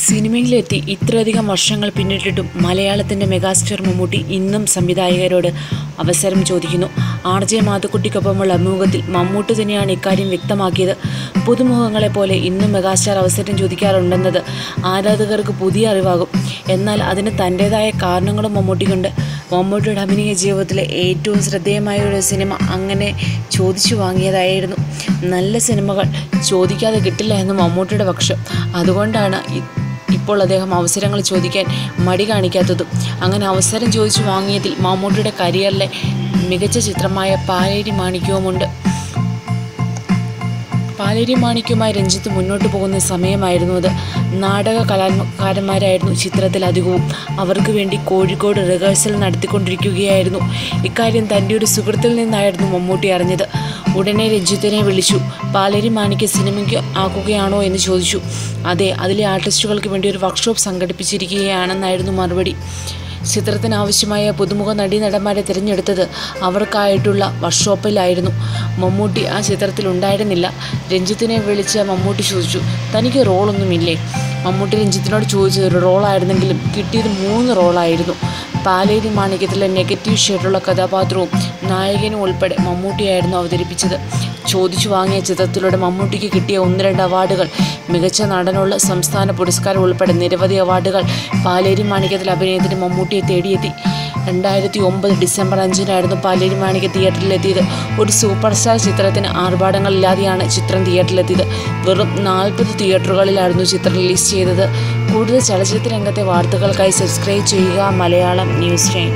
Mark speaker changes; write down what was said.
Speaker 1: സിനിമയിലെത്തി ഇത്രയധികം വർഷങ്ങൾ പിന്നിട്ടിട്ടും മലയാളത്തിൻ്റെ മെഗാസ്റ്റാർ മമ്മൂട്ടി ഇന്നും സംവിധായകരോട് അവസരം ചോദിക്കുന്നു. ആർ.ജെ. മാത്തുക്കുട്ടിക്കൊപ്പമുള്ള അഭിമുഖത്തിൽ മമ്മൂട്ടി തന്നെയാണ് ഇക്കാര്യം വ്യക്തമാക്കിയത്. പുതുമുഖങ്ങളെപ്പോലെ ഇന്നും മെഗാസ്റ്റാർ അവസരം ചോദിക്കാറുണ്ടെന്നത് ആരാധകർക്ക് പുതിയ അറിവാകും. എന്നാൽ അതിന് തൻ്റേതായ കാരണങ്ങളും മമ്മൂട്ടിക്കുണ്ട്. മമ്മൂട്ടിയുടെ അഭിനയ ജീവിതത്തിലെ ഏറ്റവും ശ്രദ്ധേയമായ ഒരു സിനിമ അങ്ങനെ ചോദിച്ചു വാങ്ങിയതായിരുന്നു. നല്ല സിനിമകൾ ചോദിക്കാതെ കിട്ടില്ല എന്ന് മമ്മൂട്ടിയുടെ പക്ഷം. അതുകൊണ്ടാണ് ഇപ്പോൾ അദ്ദേഹം അവസരങ്ങൾ ചോദിക്കാൻ മടി കാണിക്കാത്തതും. അങ്ങനെ അവസരം ചോദിച്ചു വാങ്ങിയതിൽ മമ്മൂട്ടിയുടെ കരിയറിലെ മികച്ച ചിത്രമായ പാലേരി മാണിക്യവുമുണ്ട്. പാലേരി മാണിക്യവുമായി രഞ്ജിത്ത് മുന്നോട്ട് പോകുന്ന സമയമായിരുന്നു അത്. നാടക കലാകാരന്മാരായിരുന്നു ചിത്രത്തിൽ അധികവും. അവർക്ക് വേണ്ടി കോഴിക്കോട് റിഹേഴ്സൽ നടത്തിക്കൊണ്ടിരിക്കുകയായിരുന്നു. ഇക്കാര്യം തൻ്റെ ഒരു സുഹൃത്തിൽ നിന്നായിരുന്നു മമ്മൂട്ടി അറിഞ്ഞത്. ഉടനെ രഞ്ജിത്തിനെ വിളിച്ചു. പാലേരി മാണിക്യം സിനിമയ്ക്ക് ആക്കുകയാണോ എന്ന് ചോദിച്ചു. അതെ, അതിലെ ആർട്ടിസ്റ്റുകൾക്ക് വേണ്ടി ഒരു വർക്ക്ഷോപ്പ് സംഘടിപ്പിച്ചിരിക്കുകയാണെന്നായിരുന്നു മറുപടി. ചിത്രത്തിന് ആവശ്യമായ പുതുമുഖ നടന്മാരെ തിരഞ്ഞെടുത്തത് അവർക്കായിട്ടുള്ള വർക്ക്ഷോപ്പിലായിരുന്നു. മമ്മൂട്ടി ആ ചിത്രത്തിൽ ഉണ്ടായിരുന്നില്ല. രഞ്ജിത്തിനെ വിളിച്ച മമ്മൂട്ടി ചോദിച്ചു, തനിക്ക് റോളൊന്നുമില്ലേ? മമ്മൂട്ടി രഞ്ജിത്തിനോട് ചോദിച്ചത് ഒരു റോളായിരുന്നെങ്കിലും കിട്ടിയത് 3 റോളായിരുന്നു. പാലേരി മാണിക്യത്തിലെ നെഗറ്റീവ് ഷെയ്ഡുള്ള കഥാപാത്രവും നായകനും ഉൾപ്പെടെ മമ്മൂട്ടിയായിരുന്നു അവതരിപ്പിച്ചത്. ചോദിച്ചു വാങ്ങിയ ചിത്രത്തിലൂടെ മമ്മൂട്ടിക്ക് കിട്ടിയ 1-2 അവാർഡുകൾ, മികച്ച നടനുള്ള സംസ്ഥാന പുരസ്കാരം ഉൾപ്പെടെ നിരവധി അവാർഡുകൾ പാലേരി മാണിക്യത്തിലെ അഭിനയത്തിന് മമ്മൂട്ടിയെ തേടിയെത്തി. 2009 ഡിസംബർ 5-നായിരുന്നു പാലേരി മാണിക്യം തിയേറ്ററിലെത്തിയത്. ഒരു സൂപ്പർ സ്റ്റാർ ചിത്രത്തിന് ആർഭാടങ്ങളില്ലാതെയാണ് ചിത്രം തിയേറ്ററിലെത്തിയത്. വെറും 40 തിയേറ്ററുകളിലായിരുന്നു ചിത്രം റിലീസ് ചെയ്തത്. കൂടുതൽ ചലച്ചിത്ര രംഗത്തെ വാർത്തകൾക്കായി സബ്സ്ക്രൈബ് ചെയ്യുക മലയാളം ന്യൂസ് ടൈം.